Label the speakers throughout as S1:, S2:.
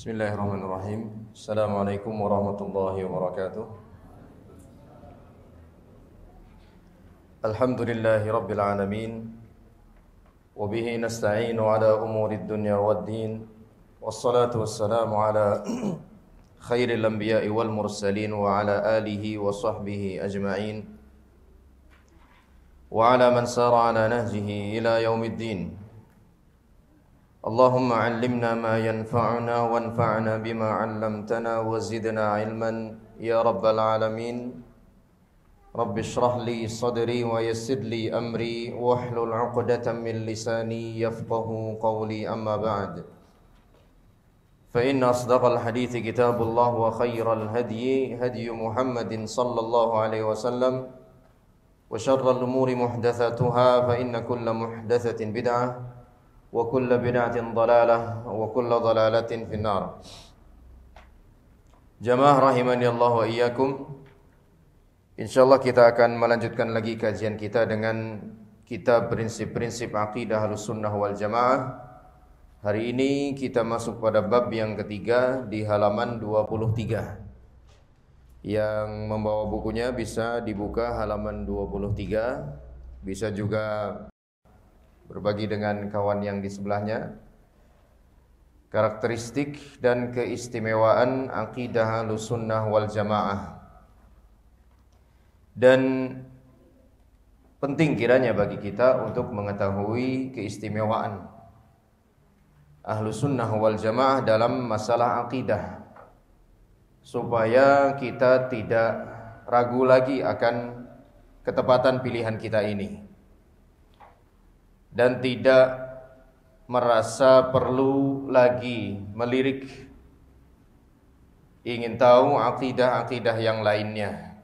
S1: Bismillahirrahmanirrahim. Assalamualaikum warahmatullahi wabarakatuh. Alhamdulillahi rabbil alamin. Wa bihi nasta'inu ala umurid dunya waddin. Wassalatu wassalamu ala khairil anbiya'i wal mursalin wa ala alihi wa sahbihi ajma'in. Wa ala man sara ala nahjihi ila yaumiddin. Allahumma 'allimna ma yanfa'una wanfa'na bima 'allamtana wa zidna 'ilman ya rabbal alamin. Rabbi shrah li sadri wa yassir li amri wahlul 'uqdatam min lisani yafqahu qawli amma ba'd. Fa inna asdaqal hadithi kitabullah wa khairal hadyi hadyu Muhammadin sallallahu alaihi wasallam wa syarrul umuri muhdatsatuha fa inna kulla muhdatsatin bid'ah wa kullu bid'atin dhalalah wa kullu dhalalatin finnar. Jamaah rahimani Allah wa iyyakum. Insyaallah kita akan melanjutkan lagi kajian kita dengan kitab prinsip-prinsip akidah Ahlussunnah wal Jamaah. Hari ini kita masuk pada bab yang ketiga di halaman 23. Yang membawa bukunya bisa dibuka halaman 23, bisa juga berbagi dengan kawan yang di sebelahnya. Karakteristik dan keistimewaan akidah Ahlussunnah wal Jamaah. Dan penting kiranya bagi kita untuk mengetahui keistimewaan Ahlussunnah wal Jamaah dalam masalah akidah, supaya kita tidak ragu lagi akan ketepatan pilihan kita ini dan tidak merasa perlu lagi melirik ingin tahu akidah-akidah yang lainnya,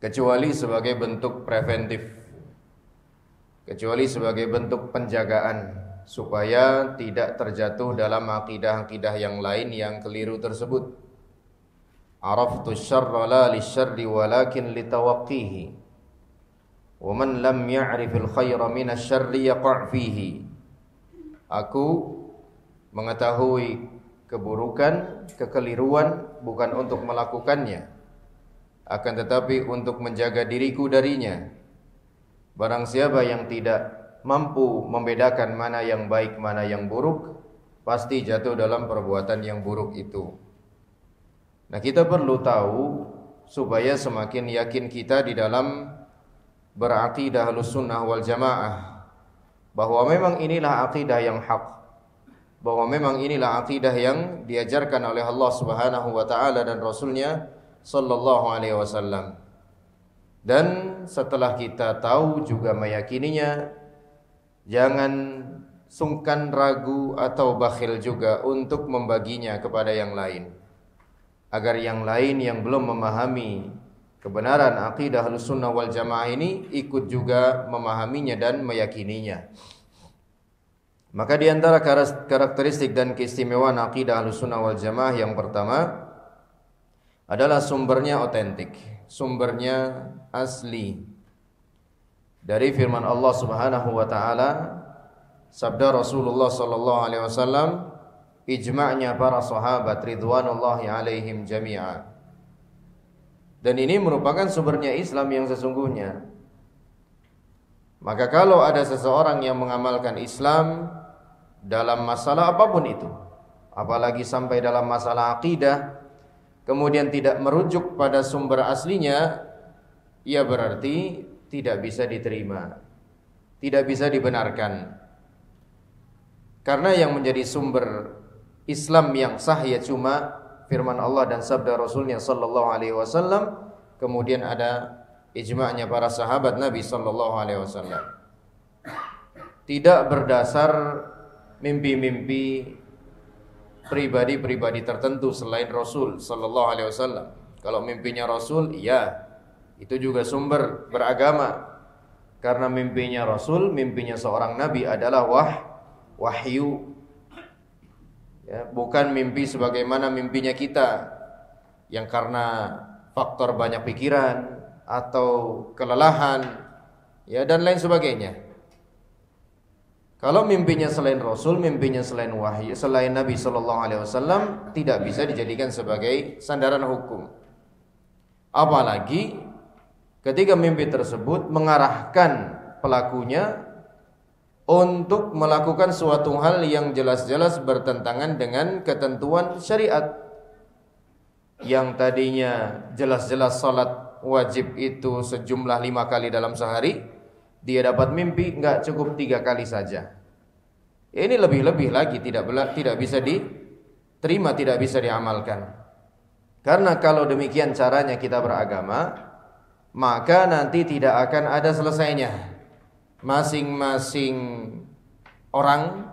S1: kecuali sebagai bentuk preventif, kecuali sebagai bentuk penjagaan supaya tidak terjatuh dalam akidah-akidah yang lain yang keliru tersebut. Araftu syarra la lisyarri walakin litawaqqihi wa man lam ya'rifil khaira minasyarri yaqa' fihi. Aku mengetahui keburukan, kekeliruan bukan untuk melakukannya, akan tetapi untuk menjaga diriku darinya. Barang siapa yang tidak mampu membedakan mana yang baik, mana yang buruk, pasti jatuh dalam perbuatan yang buruk itu. Nah, kita perlu tahu supaya semakin yakin kita di dalam berakidah Ahlussunnah wal Jamaah, bahwa memang inilah akidah yang hak, bahwa memang inilah akidah yang diajarkan oleh Allah Subhanahu wa taala dan Rasulnya sallallahu alaihi wasallam. Dan setelah kita tahu juga meyakininya, jangan sungkan, ragu atau bakhil juga untuk membaginya kepada yang lain, agar yang lain yang belum memahami kebenaran akidah Ahlussunnah wal Jamaah ini ikut juga memahaminya dan meyakininya. Maka di antara karakteristik dan keistimewaan akidah Ahlussunnah wal Jamaah yang pertama adalah sumbernya otentik, sumbernya asli. Dari firman Allah Subhanahu wa taala, sabda Rasulullah sallallahu alaihi wasallam, ijma'nya para sahabat ridwanullahi alaihim jami'a. Dan ini merupakan sumbernya Islam yang sesungguhnya. Maka kalau ada seseorang yang mengamalkan Islam dalam masalah apapun itu, apalagi sampai dalam masalah akidah, kemudian tidak merujuk pada sumber aslinya, ia berarti tidak bisa diterima, tidak bisa dibenarkan. Karena yang menjadi sumber Islam yang sah ya cuma firman Allah dan sabda Rasulnya sallallahu alaihi wasallam, kemudian ada ijma'nya para sahabat Nabi sallallahu alaihi wasallam. Tidak berdasar mimpi-mimpi pribadi-pribadi tertentu selain Rasul sallallahu alaihi wasallam. Kalau mimpinya Rasul, iya, itu juga sumber beragama. Karena mimpinya Rasul, mimpinya seorang nabi adalah wahyu. Ya, bukan mimpi sebagaimana mimpinya kita yang karena faktor banyak pikiran atau kelelahan, ya, dan lain sebagainya. Kalau mimpinya selain Rasul, mimpinya selain wahyu, selain Nabi sallallahu alaihi wasallam, tidak bisa dijadikan sebagai sandaran hukum. Apalagi ketika mimpi tersebut mengarahkan pelakunya untuk melakukan suatu hal yang jelas-jelas bertentangan dengan ketentuan syariat. Yang tadinya jelas-jelas salat wajib itu sejumlah 5 kali dalam sehari, dia dapat mimpi enggak cukup 3 kali saja. Ini lebih-lebih lagi, tidak bisa diterima, tidak bisa diamalkan. Karena kalau demikian caranya kita beragama, maka nanti tidak akan ada selesainya. Masing-masing orang,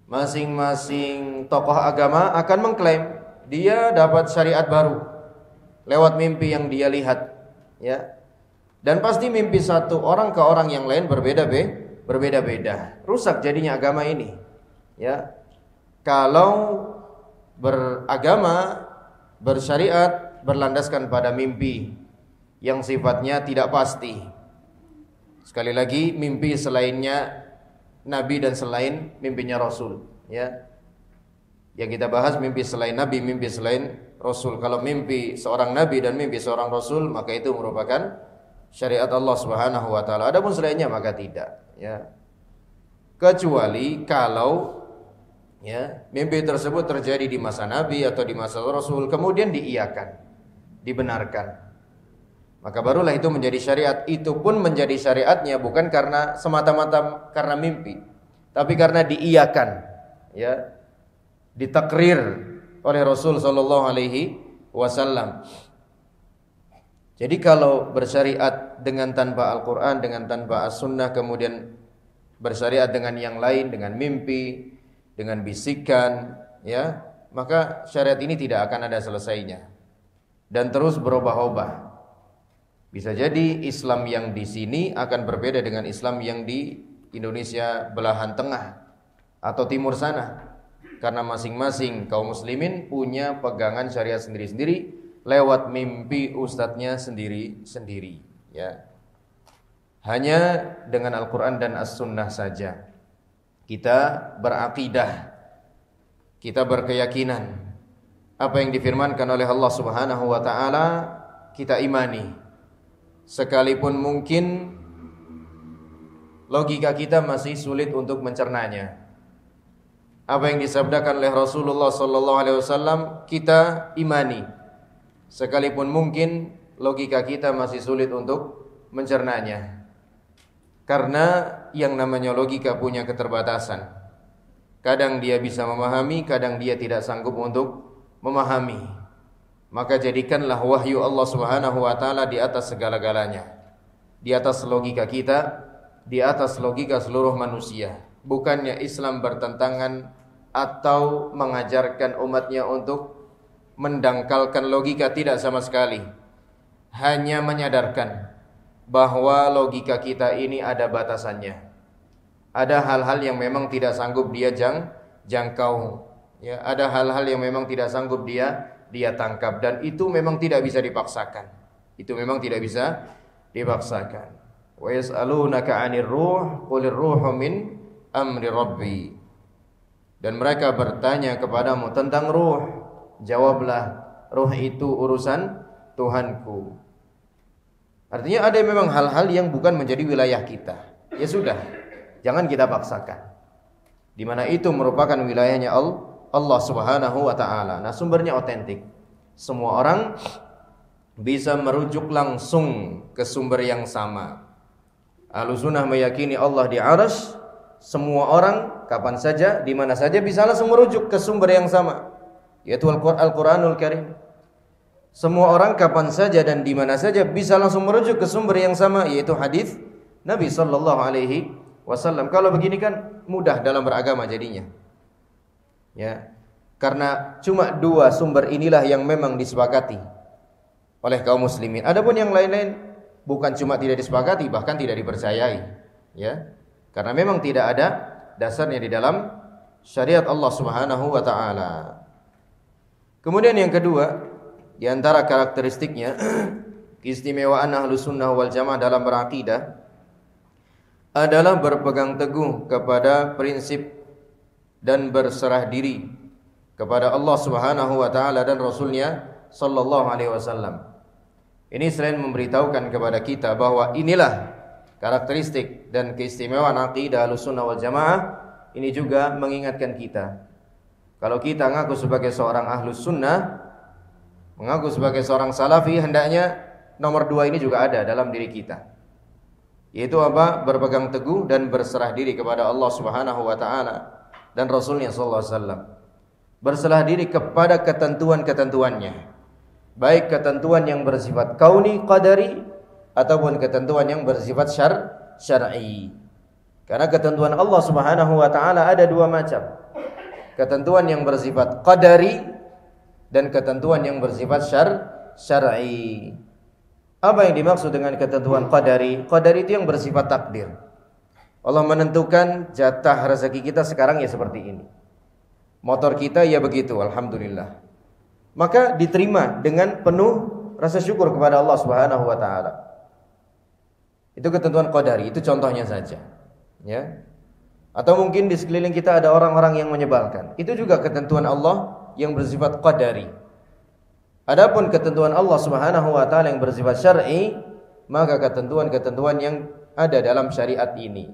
S1: masing-masing tokoh agama akan mengklaim dia dapat syariat baru lewat mimpi yang dia lihat, ya. Dan pasti mimpi satu orang ke orang yang lain berbeda-beda. Rusak jadinya agama ini, ya. Kalau beragama, bersyariat berlandaskan pada mimpi yang sifatnya tidak pasti. Sekali lagi, mimpi selainnya Nabi dan selain mimpinya Rasul, ya. Yang kita bahas mimpi selain Nabi, mimpi selain Rasul. Kalau mimpi seorang Nabi dan mimpi seorang Rasul, maka itu merupakan syariat Allah Subhanahu wa taala. Adapun selainnya maka tidak, ya. Kecuali kalau, ya, mimpi tersebut terjadi di masa Nabi atau di masa Rasul, kemudian diiyakan, dibenarkan, maka barulah itu menjadi syariat. Itu pun menjadi syariatnya bukan karena semata-mata karena mimpi, tapi karena diiyakan, ya, ditakrir oleh Rasul sallallahu alaihi wasallam. Jadi kalau bersyariat dengan tanpa Al-Qur'an, dengan tanpa As-Sunnah, kemudian bersyariat dengan yang lain, dengan mimpi, dengan bisikan, ya, maka syariat ini tidak akan ada selesainya dan terus berubah-ubah. Bisa jadi Islam yang di sini akan berbeda dengan Islam yang di Indonesia belahan tengah atau timur sana, karena masing-masing kaum muslimin punya pegangan syariat sendiri-sendiri lewat mimpi ustadznya sendiri-sendiri, ya. Hanya dengan Al-Quran dan As-Sunnah saja kita berakidah, kita berkeyakinan apa yang difirmankan oleh Allah Subhanahu wa taala kita imani, sekalipun mungkin logika kita masih sulit untuk mencernanya. Apa yang disabdakan oleh Rasulullah sallallahu alaihi wasallam kita imani, sekalipun mungkin logika kita masih sulit untuk mencernanya. Karena yang namanya logika punya keterbatasan. Kadang dia bisa memahami, kadang dia tidak sanggup untuk memahami. Maka jadikanlah wahyu Allah Subhanahu wa taala di atas segala-galanya. Di atas logika kita, di atas logika seluruh manusia. Bukannya Islam bertentangan atau mengajarkan umatnya untuk mendangkalkan logika, tidak sama sekali. Hanya menyadarkan bahwa logika kita ini ada batasannya. Ada hal-hal yang memang tidak sanggup dia jangkau, ya, ada hal-hal yang memang tidak sanggup dia tangkap, dan itu memang tidak bisa dipaksakan. Itu memang tidak bisa dipaksakan. Wa yas'alunaka 'anir ruh qulir ruhu min amri rabbi. Dan mereka bertanya kepadamu tentang ruh, jawablah, ruh itu urusan Tuhanku. Artinya ada memang hal-hal yang bukan menjadi wilayah kita. Ya sudah, jangan kita paksakan. Di mana itu merupakan wilayahnya Allah Subhanahu wa taala. Nah, sumbernya otentik. Semua orang bisa merujuk langsung ke sumber yang sama. Ahlussunnah meyakini Allah di arsy. Semua orang kapan saja, di mana saja bisa langsung merujuk ke sumber yang sama, yaitu Al-Qur'anul Karim. Semua orang kapan saja dan di mana saja bisa langsung merujuk ke sumber yang sama, yaitu hadis Nabi sallallahu alaihi wasallam. Kalau begini kan mudah dalam beragama jadinya. Ya. Karena cuma 2 sumber inilah yang memang disepakati oleh kaum muslimin. Adapun yang lain-lain bukan cuma tidak disepakati, bahkan tidak dipercayai, ya. Karena memang tidak ada dasarnya di dalam syariat Allah Subhanahu wa taala. Kemudian yang kedua, di antara karakteristiknya keistimewaan Ahlus Sunnah wal Jamaah dalam berakidah, adalah berpegang teguh kepada prinsip dan berserah diri kepada Allah Subhanahu wa taala dan Rasulnya sallallahu alaihi wasallam. Ini selain memberitahukan kepada kita bahwa inilah karakteristik dan keistimewaan akidah Ahlussunnah wal Jamaah, ini juga mengingatkan kita kalau kita ngaku sebagai seorang Ahlus Sunnah, mengaku sebagai seorang Salafi, hendaknya nomor 2 ini juga ada dalam diri kita. Yaitu apa? Berpegang teguh dan berserah diri kepada Allah Subhanahu wa taala dan Rasulnya sallallahu alaihi wasallam. Berserah diri kepada ketentuan-ketentuannya, baik ketentuan yang bersifat kauni qadari ataupun ketentuan yang bersifat syar'i. Karena ketentuan Allah Subhanahu wa taala ada 2 macam. Ketentuan yang bersifat qadari dan ketentuan yang bersifat syar'i. Apa yang dimaksud dengan ketentuan qadari? Qadari itu yang bersifat takdir. Allah menentukan jatah rezeki kita sekarang ya seperti ini. Motor kita ya begitu, alhamdulillah. Maka diterima dengan penuh rasa syukur kepada Allah Subhanahu wa taala. Itu ketentuan qadari, itu contohnya saja. Ya. Atau mungkin di sekeliling kita ada orang-orang yang menyebalkan. Itu juga ketentuan Allah yang bersifat qadari. Adapun ketentuan Allah Subhanahu wa taala yang bersifat syar'i, maka ketentuan-ketentuan yang ada dalam syariat ini.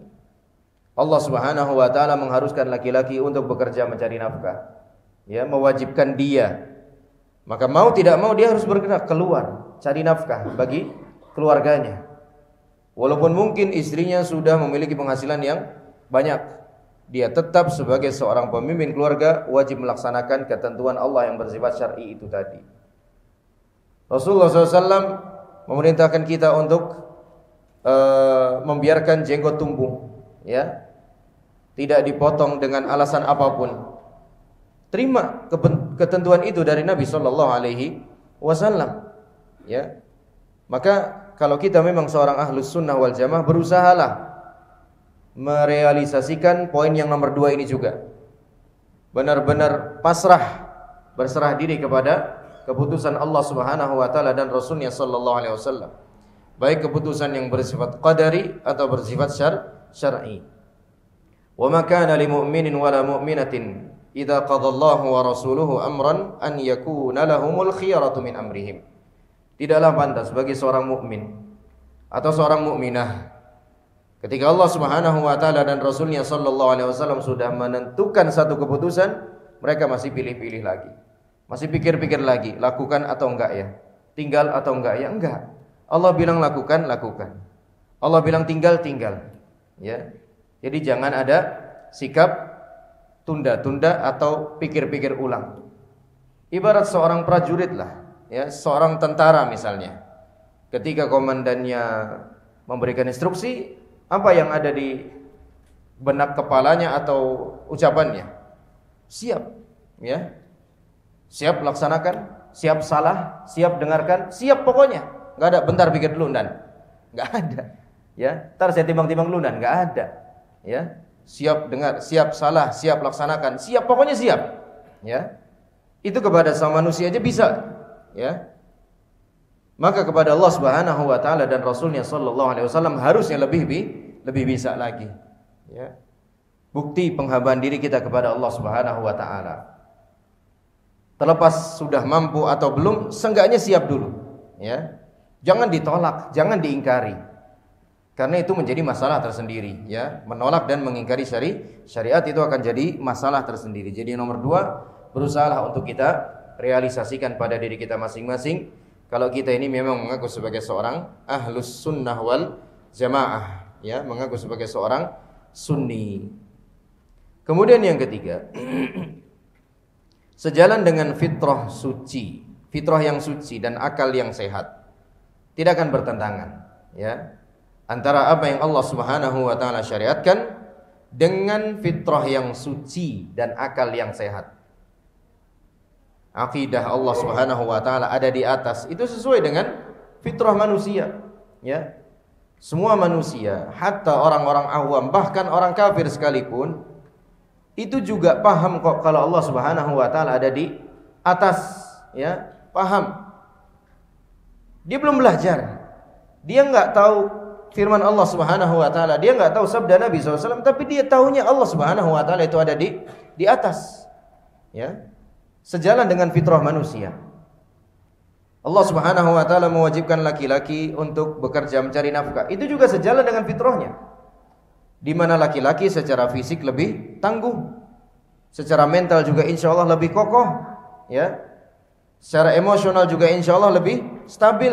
S1: Allah Subhanahu wa taala mengharuskan laki-laki untuk bekerja mencari nafkah. Ya, mewajibkan dia. Maka mau tidak mau dia harus bergerak keluar cari nafkah bagi keluarganya. Walaupun mungkin istrinya sudah memiliki penghasilan yang banyak, dia tetap sebagai seorang pemimpin keluarga wajib melaksanakan ketentuan Allah yang bersifat syar'i itu tadi. Rasulullah SAW memerintahkan kita untuk membiarkan jenggot tumbuh, ya, tidak dipotong dengan alasan apapun. Terima ketentuan itu dari Nabi Sallallahu Alaihi Wasallam, ya. Maka kalau kita memang seorang Ahlus Sunnah wal Jamaah, berusahalah merealisasikan poin yang nomor 2 ini juga. Benar-benar pasrah, berserah diri kepada keputusan Allah Subhanahu wa taala dan Rasulnya sallallahu alaihi wasallam. Baik keputusan yang bersifat qadari atau bersifat syar'i. Wa ma kana lil mu'minin wala mu'minatin idza qadallahu wa rasuluhu amran an yakuna lahumul khiyaratu min amrihim. Tidaklah pantas bagi seorang mukmin atau seorang mukminah ketika Allah Subhanahu wa taala dan Rasulnya sallallahu alaihi wasallam sudah menentukan satu keputusan, mereka masih pilih-pilih lagi. Masih pikir-pikir lagi, lakukan atau enggak ya? Tinggal atau enggak ya? Enggak. Allah bilang lakukan, lakukan. Allah bilang tinggal, tinggal. Ya. Jadi jangan ada sikap tunda-tunda atau pikir-pikir ulang. Ibarat seorang prajurit lah, ya, seorang tentara misalnya. Ketika komandannya memberikan instruksi, apa yang ada di benak kepalanya atau ucapannya? Siap, ya. Siap laksanakan, siap salah, siap dengarkan, siap pokoknya. Enggak ada bentar pikir dulu dan. Enggak ada. Ya, entar saya timbang-timbang dulu dan enggak ada. Ya. Siap dengar, siap salah, siap laksanakan, siap pokoknya siap. Ya. Itu kepada sama manusia aja bisa, ya. Maka kepada Allah Subhanahu wa taala dan Rasulnya sallallahu alaihi wasallam harusnya lebih bisa lagi, ya. Bukti penghambaan diri kita kepada Allah Subhanahu wa taala. Terlepas sudah mampu atau belum, seenggaknya siap dulu, ya. Jangan ditolak, jangan diingkari. Karena itu menjadi masalah tersendiri, ya. Menolak dan mengingkari syariat itu akan jadi masalah tersendiri. Jadi nomor 2, berusahalah untuk kita realisasikan pada diri kita masing-masing kalau kita ini memang mengaku sebagai seorang Ahlus Sunnah wal Jamaah, ya, mengaku sebagai seorang Sunni. Kemudian yang ketiga, sejalan dengan fitrah suci, fitrah yang suci dan akal yang sehat, tidak akan bertentangan, ya, antara apa yang Allah Subhanahu wa taala syariatkan dengan fitrah yang suci dan akal yang sehat. Akidah Allah Subhanahu wa taala ada di atas, itu sesuai dengan fitrah manusia, ya. Semua manusia, hatta orang-orang awam, bahkan orang kafir sekalipun, itu juga paham kok kalau Allah Subhanahu wa taala ada di atas, ya, paham. Dia belum belajar. Dia enggak tahu firman Allah Subhanahu wa taala, dia enggak tahu sabda Nabi SAW, tapi dia tahunya Allah Subhanahu wa taala itu ada di atas. Ya. Sejalan dengan fitrah manusia. Allah Subhanahu wa taala mewajibkan laki-laki untuk bekerja mencari nafkah. Itu juga sejalan dengan fitrahnya. Di mana laki-laki secara fisik lebih tangguh, secara mental juga insyaallah lebih kokoh, ya. Secara emosional juga insyaallah lebih stabil.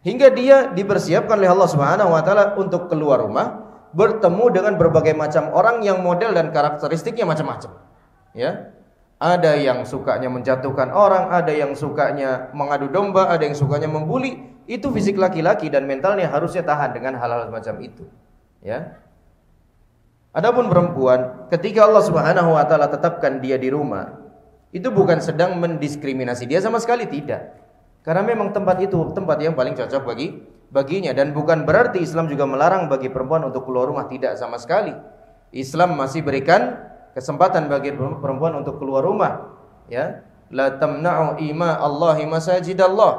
S1: Hingga dia dipersiapkan oleh Allah Subhanahu wa taala untuk keluar rumah, bertemu dengan berbagai macam orang yang model dan karakteristiknya macam-macam. Ya. Ada yang sukanya menjatuhkan orang, ada yang sukanya mengadu domba, ada yang sukanya membuli. Itu fisik laki-laki dan mentalnya harusnya tahan dengan hal-hal macam itu. Ya. Adapun perempuan, ketika Allah Subhanahu wa taala tetapkan dia di rumah, itu bukan sedang mendiskriminasi dia sama sekali, tidak. Karena memang tempat itu tempat yang paling cocok baginya, dan bukan berarti Islam juga melarang bagi perempuan untuk keluar rumah, tidak sama sekali. Islam masih berikan kesempatan bagi perempuan untuk keluar rumah, ya. La tamna'u ima Allahi masajidallah,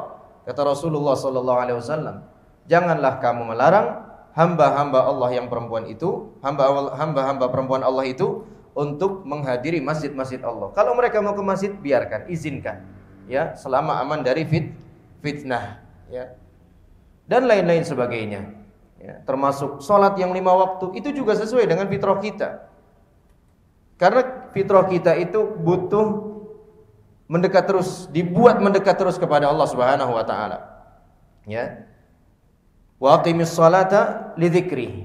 S1: kata Rasulullah sallallahu alaihi wasallam. Janganlah kamu melarang hamba-hamba Allah yang perempuan itu, hamba-hamba perempuan Allah itu untuk menghadiri masjid-masjid Allah. Kalau mereka mau ke masjid, biarkan, izinkan. Ya, selama aman dari fitnah, ya, dan lain-lain sebagainya, ya, termasuk sholat yang 5 waktu itu juga sesuai dengan fitrah kita, karena fitrah kita itu butuh mendekat terus, dibuat mendekat terus kepada Allah Subhanahu wa taala, ya. Wa aqimis sholata lidzikri,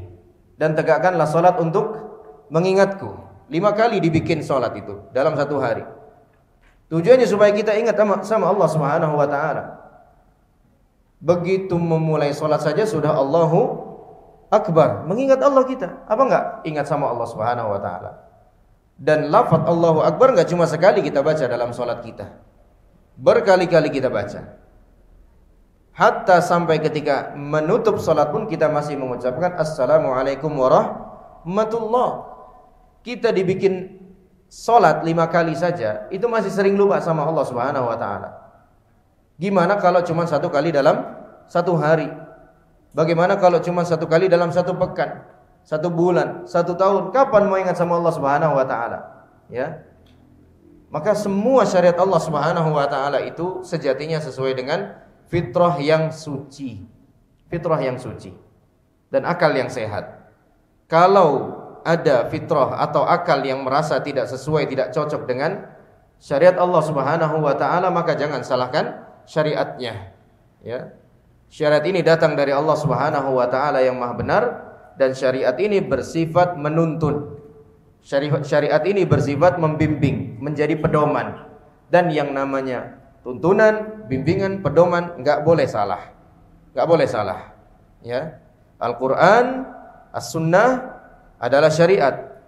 S1: dan tegakkanlah sholat untuk mengingatku. 5 kali dibikin sholat itu dalam 1 hari. Tujuannya supaya kita ingat sama Allah Subhanahu wa taala. Begitu memulai salat saja sudah Allahu Akbar, mengingat Allah kita. Apa enggak ingat sama Allah Subhanahu wa taala? Dan lafaz Allahu Akbar enggak cuma sekali kita baca dalam salat kita. Berkali-kali kita baca. Hatta sampai ketika menutup salat pun kita masih mengucapkan Assalamualaikum warahmatullah. Kita dibikin sholat 5 kali saja, itu masih sering lupa sama Allah Subhanahu wa ta'ala. Gimana kalau cuma 1 kali dalam 1 hari? Bagaimana kalau cuma 1 kali dalam 1 pekan, 1 bulan, 1 tahun? Kapan mau ingat sama Allah Subhanahu wa ta'ala? Ya. Maka semua syariat Allah Subhanahu wa ta'ala itu sejatinya sesuai dengan fitrah yang suci. Fitrah yang suci dan akal yang sehat. Kalau ada fitrah atau akal yang merasa tidak sesuai, tidak cocok dengan syariat Allah Subhanahu wa taala, maka jangan salahkan syariatnya, ya. Syariat ini datang dari Allah Subhanahu wa taala yang Maha benar, dan syariat ini bersifat menuntun. Syariat ini bersifat membimbing, menjadi pedoman. Dan yang namanya tuntunan, bimbingan, pedoman enggak boleh salah. Enggak boleh salah, ya. Al-Qur'an, As-Sunnah adalah syariat.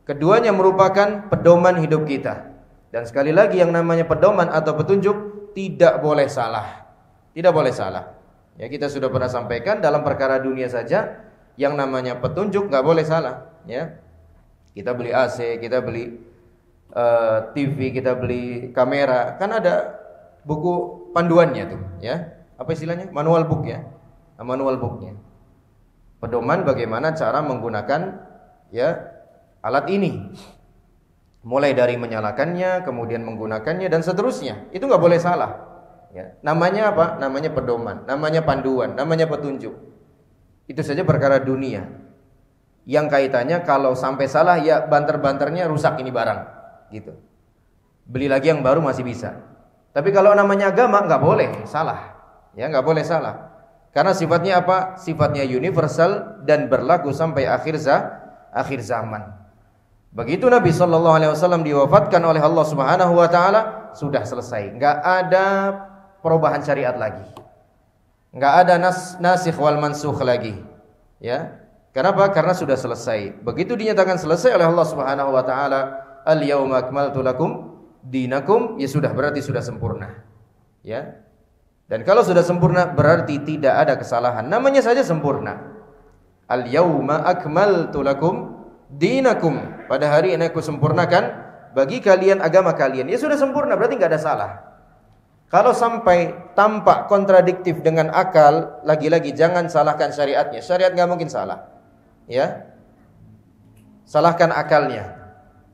S1: Keduanya merupakan pedoman hidup kita. Dan sekali lagi yang namanya pedoman atau petunjuk tidak boleh salah. Tidak boleh salah. Ya, kita sudah pernah sampaikan dalam perkara dunia saja yang namanya petunjuk enggak boleh salah, ya. Kita beli AC, kita beli TV, kita beli kamera, kan ada buku panduannya tuh, ya. Apa istilahnya? Manual book, ya. Manual booknya. Pedoman bagaimana cara menggunakan, ya, alat ini, mulai dari menyalakannya, kemudian menggunakannya, dan seterusnya. Itu nggak boleh salah, ya. Namanya apa? Namanya pedoman, namanya panduan, namanya petunjuk. Itu saja perkara dunia yang kaitannya kalau sampai salah, ya banter-banternya rusak ini barang, gitu. Beli lagi yang baru masih bisa. Tapi kalau namanya agama nggak boleh salah, ya, nggak boleh salah. Karena sifatnya apa? Sifatnya universal dan berlaku sampai akhir zaman. Begitu Nabi sallallahu alaihi wasallam diwafatkan oleh Allah Subhanahu wa taala, sudah selesai. Enggak ada perubahan syariat lagi. Enggak ada nasikh wal mansukh lagi. Ya. Kenapa? Karena sudah selesai. Begitu dinyatakan selesai oleh Allah Subhanahu wa taala, al-yauma akmaltu lakum dinakum, ya sudah, berarti sudah sempurna. Ya. Dan kalau sudah sempurna berarti tidak ada kesalahan. Namanya saja sempurna. Al-yauma akmaltu lakum dinakum. Pada hari ini aku sempurnakan bagi kalian agama kalian. Ya sudah sempurna, berarti enggak ada salah. Kalau sampai tampak kontradiktif dengan akal, lagi-lagi jangan salahkan syariatnya. Syariat nggak mungkin salah, ya. Salahkan akalnya.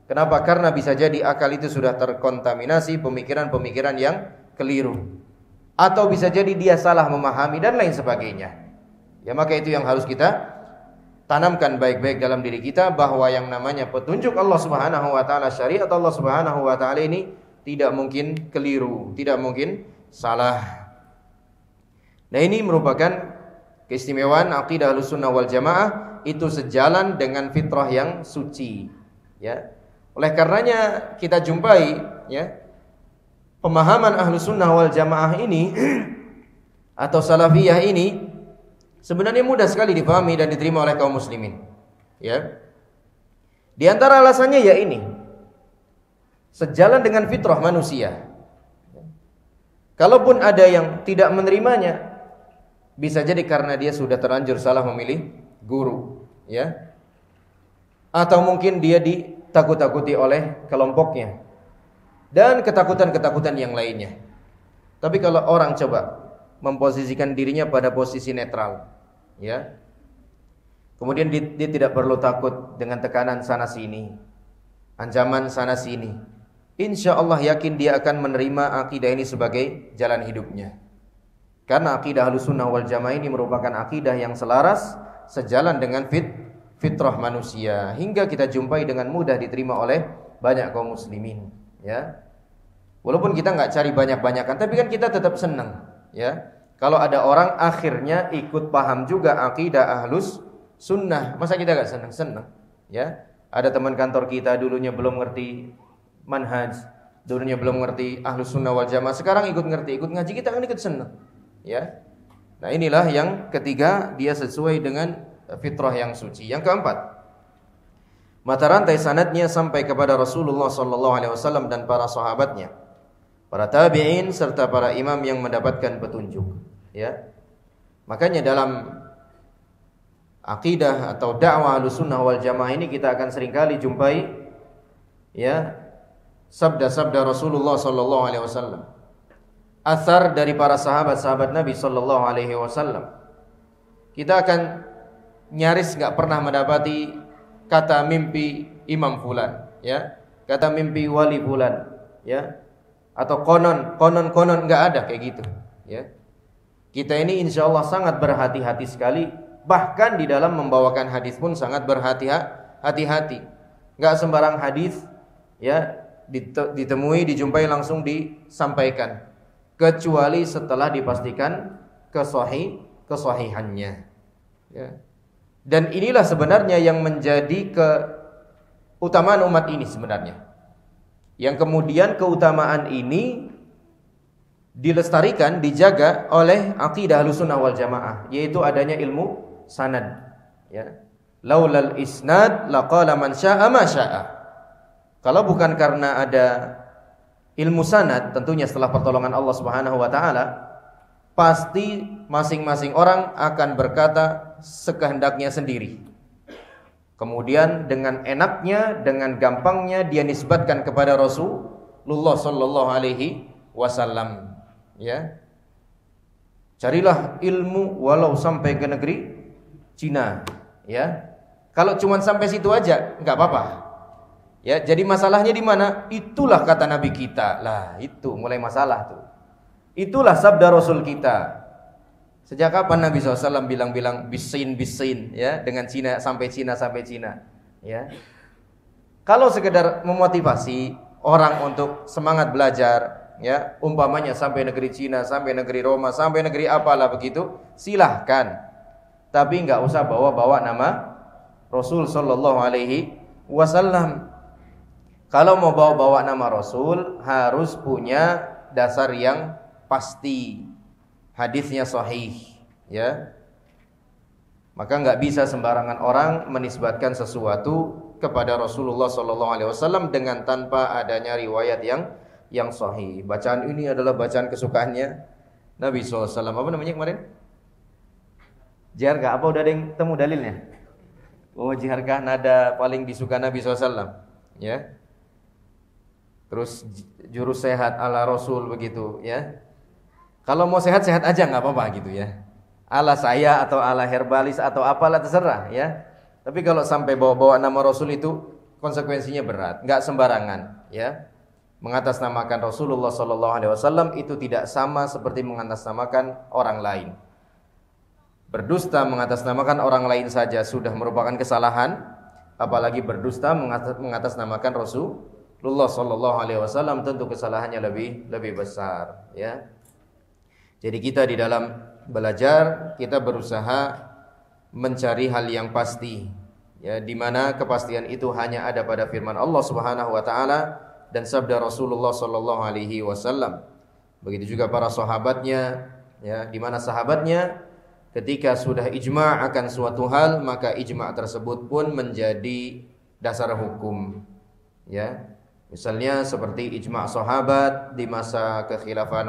S1: Kenapa? Karena bisa jadi akal itu sudah terkontaminasi pemikiran-pemikiran yang keliru, atau bisa jadi dia salah memahami dan lain sebagainya. Ya, maka itu yang harus kita tanamkan baik-baik dalam diri kita, bahwa yang namanya petunjuk Allah Subhanahu wa taala, syariat Allah Subhanahu wa taala ini tidak mungkin keliru, tidak mungkin salah. Nah, ini merupakan keistimewaan akidah Ahlussunnah wal Jamaah, itu sejalan dengan fitrah yang suci, ya. Oleh karenanya kita jumpai, ya, pemahaman Ahlussunnah wal Jamaah ini atau salafiyah ini sebenarnya mudah sekali dipahami dan diterima oleh kaum muslimin, ya. Di antara alasannya ya ini, sejalan dengan fitrah manusia. Kalaupun ada yang tidak menerimanya, bisa jadi karena dia sudah terlanjur salah memilih guru, ya. Atau mungkin dia ditakut-takuti oleh kelompoknya dan ketakutan-ketakutan yang lainnya. Tapi kalau orang coba memposisikan dirinya pada posisi netral, ya. Kemudian dia tidak perlu takut dengan tekanan sana sini, ancaman sana sini. Insya Allah yakin dia akan menerima akidah ini sebagai jalan hidupnya. Karena akidah Ahlussunnah wal Jamaah ini merupakan akidah yang selaras, sejalan dengan fitrah manusia, hingga kita jumpai dengan mudah diterima oleh banyak kaum muslimin, ya. Walaupun kita nggak cari banyak-banyakan, tapi kan kita tetap senang, ya. Kalau ada orang akhirnya ikut paham juga akidah Ahlus Sunnah, masa kita nggak senang, ya. Ada teman kantor kita dulunya belum ngerti manhaj, dulunya belum ngerti Ahlus Sunnah wal Jamaah, sekarang ikut ngerti, ikut ngaji, kita kan ikut senang, ya. Nah, inilah yang ketiga, dia sesuai dengan fitrah yang suci. Yang keempat, mata rantai sanadnya sampai kepada Rasulullah sallallahu alaihi wasallam dan para sahabatnya, para tabi'in serta para imam yang mendapatkan petunjuk, ya. Makanya dalam akidah atau dakwah Ahlussunnah wal Jamaah ini kita akan seringkali jumpai, ya, sabda-sabda Rasulullah sallallahu alaihi wasallam, athar dari para sahabat-sahabat Nabi sallallahu alaihi wasallam. Kita akan nyaris enggak pernah mendapati kata mimpi imam fulan, ya, kata mimpi wali fulan, ya, atau konon enggak ada kayak gitu, ya. Kita ini insyaallah sangat berhati-hati sekali, bahkan di dalam membawakan hadis pun sangat berhati-hati. Enggak sembarang hadis, ya, ditemui, dijumpai langsung disampaikan, kecuali setelah dipastikan kesahihannya, ya. Dan inilah sebenarnya yang menjadi keutamaan umat ini sebenarnya, yang kemudian keutamaan ini dilestarikan, dijaga oleh akidah Ahlussunnah wal Jamaah, yaitu adanya ilmu sanad, ya. Laulal isnad laqala man syaa ma syaa. Kalau bukan karena ada ilmu sanad, tentunya setelah pertolongan Allah Subhanahu wa taala, pasti masing-masing orang akan berkata sekehendaknya sendiri. Kemudian dengan enaknya, dengan gampangnya dia nisbatkan kepada Rasulullah sallallahu alaihi wasallam, ya. Carilah ilmu walau sampai ke negeri Cina, ya. Kalau cuma sampai situ aja enggak apa-apa. Ya, jadi masalahnya di mana? Itulah kata Nabi kita. Lah, itu mulai masalah tuh. Itulah sabda Rasul kita. Sejak kapan Nabi SAW bilang-bilang bisin, ya, dengan Cina sampai Cina, ya. Kalau sekedar memotivasi orang untuk semangat belajar, ya, umpamanya sampai negeri Cina, sampai negeri Roma, sampai negeri apalah begitu, silahkan. Tapi enggak usah bawa-bawa nama Rasul sallallahu alaihi wasallam. Kalau mau bawa-bawa nama Rasul, harus punya dasar yang pasti, hadisnya sahih, ya. Maka enggak bisa sembarangan orang menisbatkan sesuatu kepada Rasulullah SAW dengan tanpa adanya riwayat yang sahih. Bacaan ini adalah bacaan kesukaannya Nabi SAW. Apa namanya kemarin? Jiharkah? Apa udah ada yang temu dalilnya? Oh, jiharkah nada paling disuka Nabi SAW, ya. Terus jurus sehat ala Rasul begitu, ya. Kalau mau sehat-sehat aja nggak apa-apa gitu ya. Ala saya atau ala herbalis atau apalah terserah ya. Tapi kalau sampai bawa-bawa nama Rasul itu konsekuensinya berat, nggak sembarangan ya. Mengatasnamakan Rasulullah SAW itu tidak sama seperti mengatasnamakan orang lain. Berdusta mengatasnamakan orang lain saja sudah merupakan kesalahan, apalagi berdusta mengatasnamakan Rasulullah SAW, tentu kesalahannya lebih besar ya. Jadi kita di dalam belajar kita berusaha mencari hal yang pasti ya, di mana kepastian itu hanya ada pada firman Allah Subhanahu wa taala dan sabda Rasulullah sallallahu alaihi wasallam. Begitu juga para sahabatnya ya, di mana sahabatnya ketika sudah ijma' akan suatu hal, maka ijma' tersebut pun menjadi dasar hukum ya. Misalnya seperti ijma' sahabat di masa kekhilafan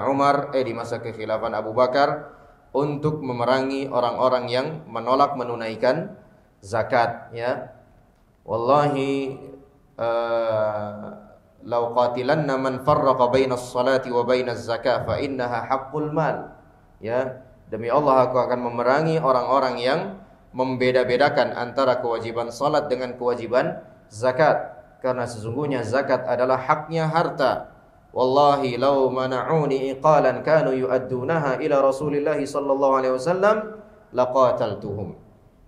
S1: di masa kekhilafan Abu Bakar untuk memerangi orang-orang yang menolak menunaikan zakat ya. Wallahi law qatilanna man farraqa bainas salati wa bainaz zakah fa innaha haqqul mal ya. Demi Allah aku akan memerangi orang-orang yang membeda-bedakan antara kewajiban salat dengan kewajiban zakat, karena sesungguhnya zakat adalah haknya harta. Wallahi law mana'uni iqalan kanu yu'addunaha ila Rasulillah sallallahu alaihi wasallam laqataltuhum.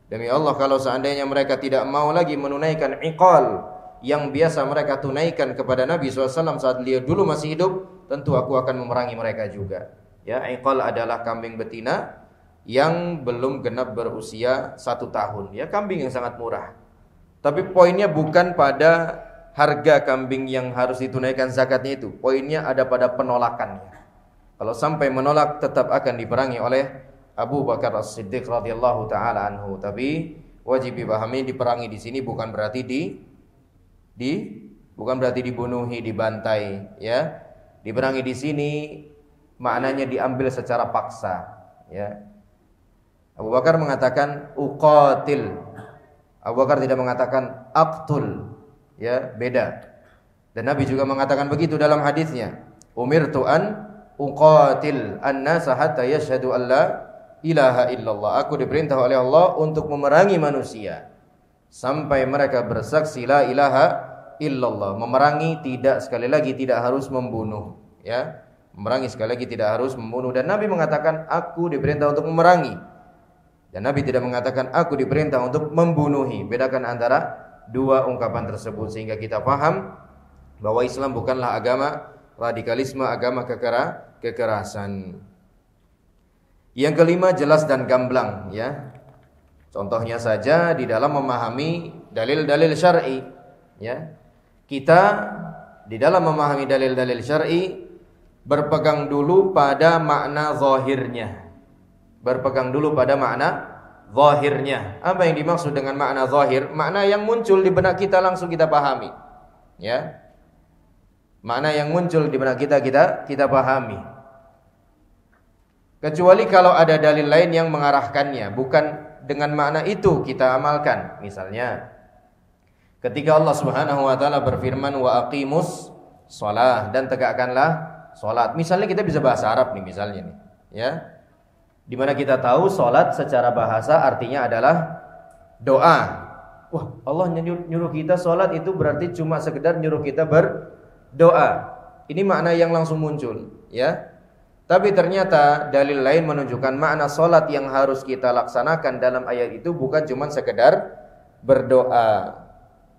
S1: Demi Allah, kalau seandainya mereka tidak mau lagi menunaikan iqal yang biasa mereka tunaikan kepada Nabi SAW saat beliau dulu masih hidup, tentu aku akan memerangi mereka juga. Ya, iqal adalah kambing betina yang belum genap berusia 1 tahun. Ya, kambing yang sangat murah. Tapi poinnya bukan pada harga kambing yang harus ditunaikan zakatnya itu. Poinnya ada pada penolakannya. Kalau sampai menolak, tetap akan diperangi oleh Abu Bakar As-Siddiq radhiyallahu taala anhu. Tapi wajib dipahami, diperangi di sini bukan berarti bukan berarti dibunuhi, dibantai, ya. Diperangi di sini maknanya diambil secara paksa, ya. Abu Bakar mengatakan uqatil. Abu Bakar tidak mengatakan aqtul, ya, beda. Dan Nabi juga mengatakan begitu dalam hadisnya, umirtu an uqatil an-nasa hatta yashhadu an la ilaha illallah. Aku diperintah oleh Allah untuk memerangi manusia sampai mereka bersaksi la ilaha illallah. Memerangi tidak, sekali lagi tidak harus membunuh, ya. Memerangi sekali lagi tidak harus membunuh. Dan Nabi mengatakan aku diperintah untuk memerangi. Dan Nabi tidak mengatakan aku diperintah untuk membunuhi. Bedakan antara dua ungkapan tersebut sehingga kita paham bahwa Islam bukanlah agama radikalisme, agama kekerasan. Yang kelima, jelas dan gamblang, ya. Contohnya saja di dalam memahami dalil-dalil syar'i, ya. Kita di dalam memahami dalil-dalil syar'i berpegang dulu pada makna zahirnya. Berpegang dulu pada makna zahirnya. Apa yang dimaksud dengan makna zahir? Makna yang muncul di benak kita langsung kita pahami, ya. Makna yang muncul di benak kita pahami. Kecuali kalau ada dalil lain yang mengarahkannya, bukan dengan makna itu kita amalkan. Misalnya ketika Allah Subhanahu wa taala berfirman wa aqimus shalah, dan tegakkanlah salat. Misalnya kita bisa bahasa Arab nih misalnya nih, ya. Di mana kita tahu salat secara bahasa artinya adalah doa. Wah, Allah nyuruh kita salat itu berarti cuma sekedar nyuruh kita berdoa. Ini makna yang langsung muncul, ya. Tapi ternyata dalil lain menunjukkan makna salat yang harus kita laksanakan dalam ayat itu bukan cuma sekedar berdoa.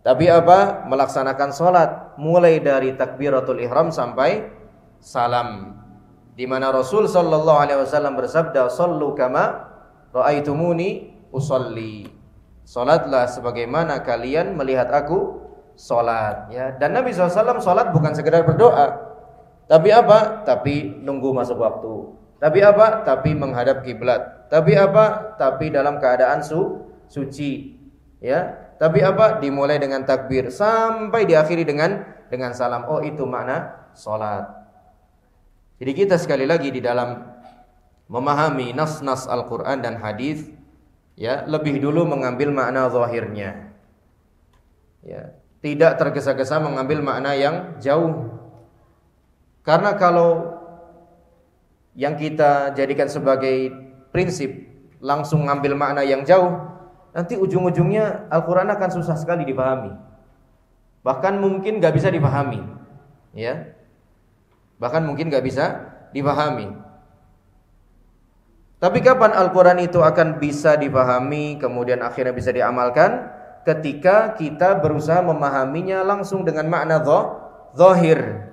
S1: Tapi apa? Melaksanakan salat mulai dari takbiratul ihram sampai salam. Di mana Rasul sallallahu alaihi wasallam bersabda, "Shallu kama raaitumuni usolli." Salatlah sebagaimana kalian melihat aku salat, ya. Dan Nabi SAW salat bukan sekedar berdoa. Tapi apa? Tapi nunggu masuk waktu. Tapi apa? Tapi menghadap kiblat. Tapi apa? Tapi dalam keadaan suci, ya. Tapi apa? Dimulai dengan takbir sampai diakhiri dengan salam. Oh, itu makna salat. Jadi kita sekali lagi di dalam memahami nas-nas Al-Qur'an dan hadis, ya, lebih dulu mengambil makna zahirnya. Ya, tidak tergesa-gesa mengambil makna yang jauh. Karena kalau yang kita jadikan sebagai prinsip, langsung ngambil makna yang jauh, nanti ujung-ujungnya Al-Quran akan susah sekali dipahami. Bahkan mungkin gak bisa dipahami, ya. Bahkan mungkin gak bisa dipahami. Tapi kapan Al-Quran itu akan bisa dipahami, kemudian akhirnya bisa diamalkan? Ketika kita berusaha memahaminya langsung dengan makna zahir.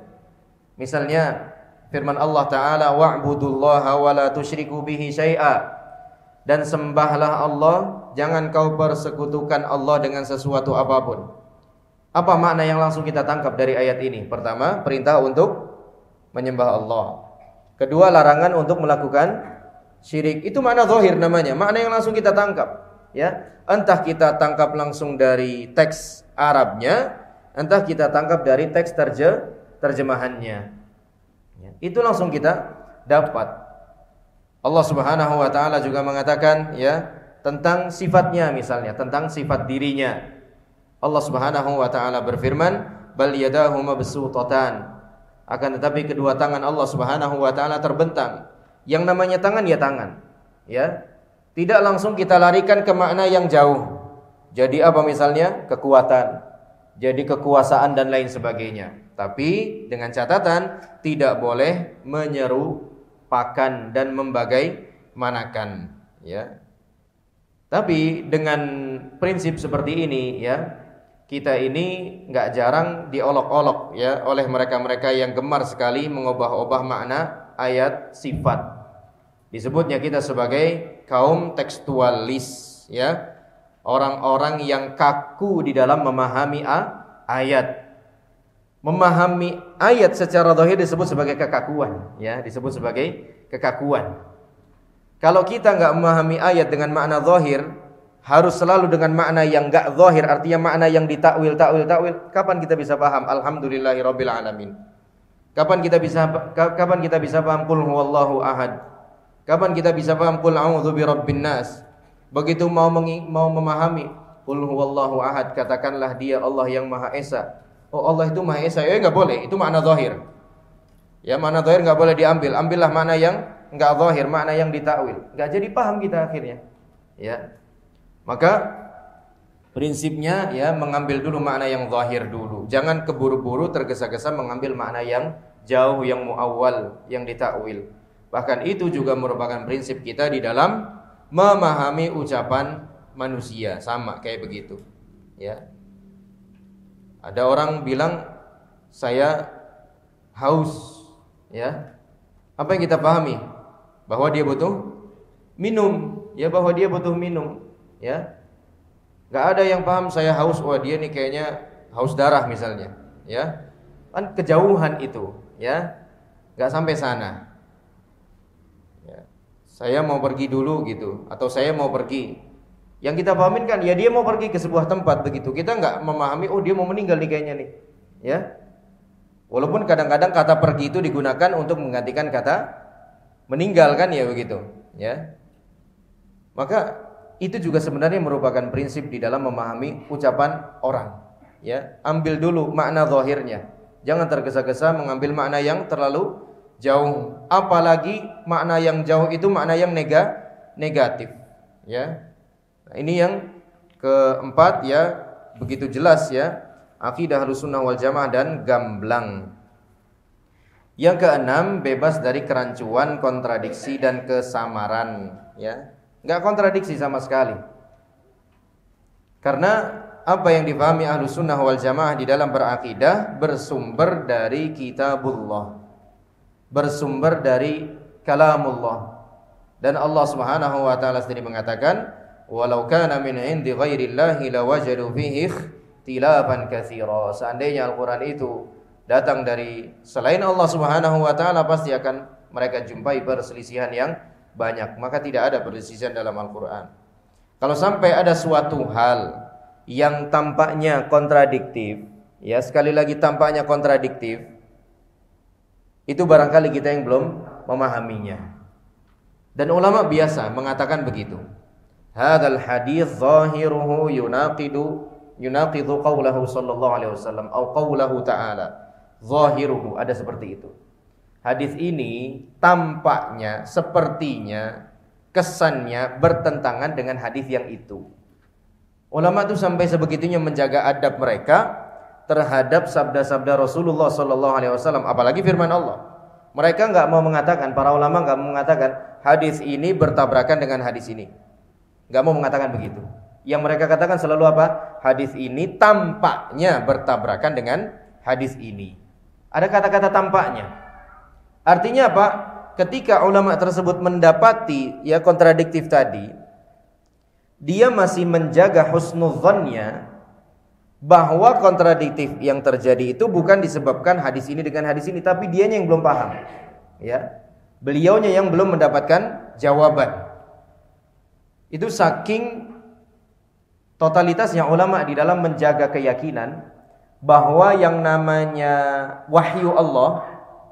S1: Misalnya firman Allah Ta'ala, wa'budullaha wa la tusyriku bihi syai'a, dan sembahlah Allah, jangan kau persekutukan Allah dengan sesuatu apapun. Apa makna yang langsung kita tangkap dari ayat ini? Pertama, perintah untuk menyembah Allah. Kedua, larangan untuk melakukan syirik. Itu makna zahir namanya, makna yang langsung kita tangkap, ya. Entah kita tangkap langsung dari teks Arabnya, entah kita tangkap dari teks terjemahannya, ya. Itu langsung kita dapat. Allah Subhanahu wa taala juga mengatakan, ya, tentang sifatnya, misalnya tentang sifat dirinya. Allah Subhanahu wa taala berfirman, bal yadahu mabsutatan, akan tetapi kedua tangan Allah Subhanahu wa taala terbentang. Yang namanya tangan ya tangan, ya. Tidak langsung kita larikan ke makna yang jauh. Jadi apa misalnya? Kekuatan, jadi kekuasaan dan lain sebagainya. Tapi dengan catatan tidak boleh menyerupakan dan membagaimanakan, ya. Tapi dengan prinsip seperti ini, ya, kita ini nggak jarang diolok-olok, ya, oleh mereka-mereka yang gemar sekali mengubah-ubah makna ayat sifat. Disebutnya kita sebagai kaum tekstualis, ya, orang-orang yang kaku di dalam memahami ayat. Memahami ayat secara zahir disebut sebagai kekakuan, ya, disebut sebagai kekakuan. Kalau kita nggak memahami ayat dengan makna zahir, harus selalu dengan makna yang nggak zahir, artinya makna yang ditakwil, kapan kita bisa paham alhamdulillahirabbil alamin? Kapan kita bisa paham qul huwallahu ahad? Kapan kita bisa paham qul a'udzu birabbin nas? Begitu mau memahami qul huwallahu ahad, katakanlah dia Allah yang Maha Esa. Oh, Allah itu Maha Esa. Ya enggak boleh, itu makna zahir. Ya, makna zahir enggak boleh diambil. Ambillah makna yang enggak zahir, makna yang ditakwil. Enggak jadi paham kita akhirnya. Ya. Maka prinsipnya, ya, mengambil dulu makna yang zahir dulu. Jangan keburu-buru tergesa-gesa mengambil makna yang jauh, yang muawwal, yang ditakwil. Bahkan itu juga merupakan prinsip kita di dalam memahami ucapan manusia, sama kayak begitu, ya. Ada orang bilang saya haus, ya. Apa yang kita pahami? Bahwa dia butuh minum, ya, bahwa dia butuh minum, ya. Gak ada yang paham saya haus, wah dia nih kayaknya haus darah misalnya, ya. Kan kejauhan itu, ya. Gak sampai sana. Saya mau pergi dulu gitu, atau saya mau pergi. Yang kita pahamin kan, ya dia mau pergi ke sebuah tempat begitu. Kita nggak memahami, oh dia mau meninggal nih kayaknya nih, ya. Walaupun kadang-kadang kata pergi itu digunakan untuk menggantikan kata meninggal kan, ya begitu, ya. Maka itu juga sebenarnya merupakan prinsip di dalam memahami ucapan orang, ya. Ambil dulu makna zahirnya, jangan tergesa-gesa mengambil makna yang terlalu jauh, apalagi makna yang jauh itu makna yang negatif, ya. Nah, ini yang keempat, ya, begitu jelas, ya, akidah Ahlussunnah wal Jamaah dan gamblang. Yang keenam, bebas dari kerancuan, kontradiksi dan kesamaran, ya. Enggak kontradiksi sama sekali. Karena apa yang dipahami Ahlussunnah wal Jamaah di dalam berakidah bersumber dari kitabullah, bersumber dari kalamullah. Dan Allah Subhanahu wa taala sendiri mengatakan, "Walau kana min 'indi ghairillahi lawajadu fihi ikhtilafan katsira." Seandainya Al-Qur'an itu datang dari selain Allah Subhanahu wa taala, pasti akan mereka jumpai perselisihan yang banyak. Maka tidak ada perselisihan dalam Al-Qur'an. Kalau sampai ada suatu hal yang tampaknya kontradiktif, ya, sekali lagi tampaknya kontradiktif, itu barangkali kita yang belum memahaminya. Dan ulama biasa mengatakan begitu. Hadzal hadits zahiruhu yunaqidu qaulahu sallallahu alaihi wasallam atau qaulahu ta'ala. Zahiruhu, ada seperti itu. hadis ini tampaknya, sepertinya, kesannya bertentangan dengan hadis yang itu. Ulama itu sampai sebegitunya menjaga adab mereka terhadap sabda-sabda Rasulullah SAW, apalagi firman Allah. Mereka nggak mau mengatakan, para ulama nggak mau mengatakan hadis ini bertabrakan dengan hadis ini, nggak mau mengatakan begitu. Yang mereka katakan selalu apa? Hadis ini tampaknya bertabrakan dengan hadis ini. Ada kata-kata tampaknya. Artinya apa? Ketika ulama tersebut mendapati ya kontradiktif tadi, dia masih menjaga husnudzonnya bahwa kontradiktif yang terjadi itu bukan disebabkan hadis ini dengan hadis ini, tapi dianya yang belum paham. Ya, beliaunya yang belum mendapatkan jawaban. Itu saking totalitasnya ulama di dalam menjaga keyakinan bahwa yang namanya wahyu Allah,